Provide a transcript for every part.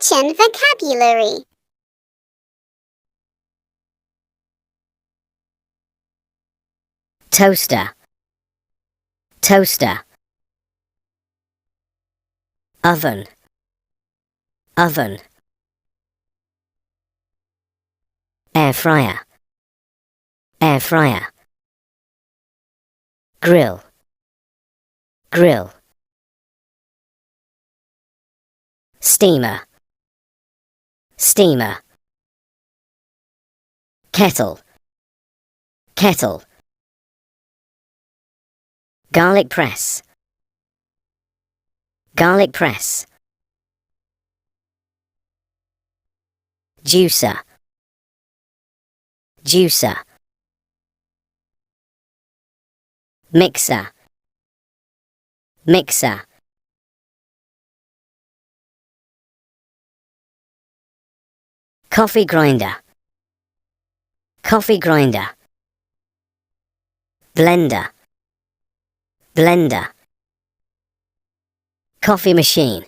Kitchen vocabulary. Toaster, toaster. Oven, oven. Air fryer, air fryer. Grill, grill. Steamer, steamer. Kettle, kettle. Garlic press, garlic press. Juicer, juicer. Mixer, mixer. Coffee grinder, coffee grinder. Blender, blender. Coffee machine,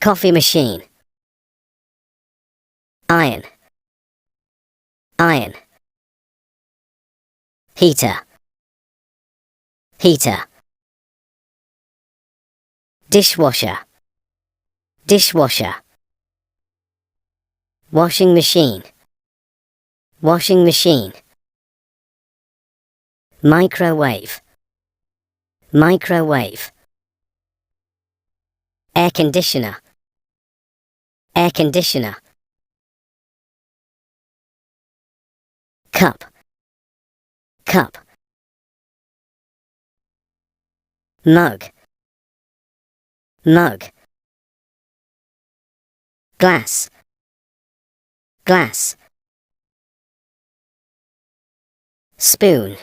coffee machine. Iron, iron. Heater, heater. Dishwasher, dishwasher. Washing machine, washing machine. Microwave, microwave. Air conditioner, air conditioner. Cup, cup. Mug, mug. Glass, glass. Spoon,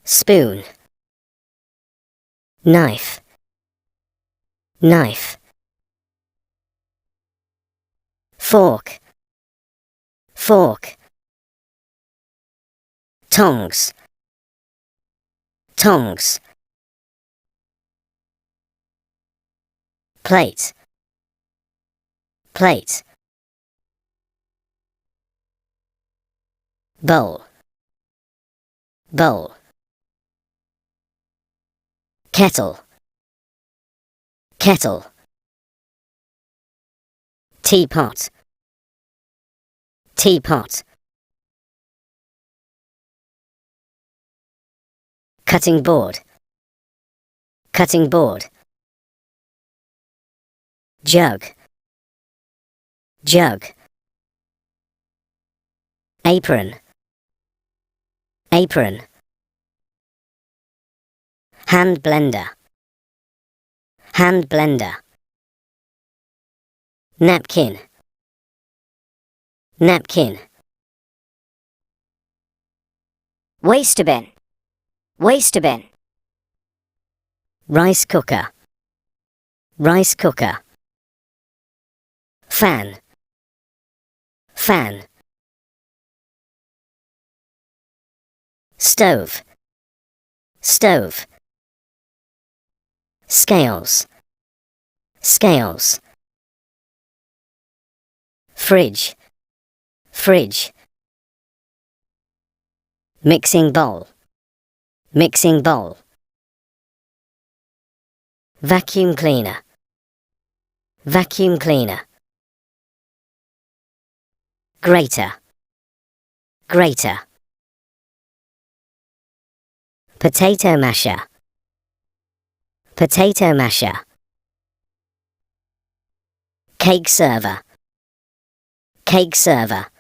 spoon. Knife, knife. Fork, fork. Tongs, tongs. Plate, plate. Bowl, bowl. Kettle, kettle. Teapot, teapot. Cutting board, cutting board. Jug, jug. Apron, apron. Hand blender, hand blender. Napkin, napkin. Waste bin, waste bin. Rice cooker, rice cooker. Fan, fan. Stove, stove. Scales, scales. Fridge, fridge. Mixing bowl, mixing bowl. Vacuum cleaner, vacuum cleaner. Grater, grater. Potato masher, potato masher. Cake server, cake server.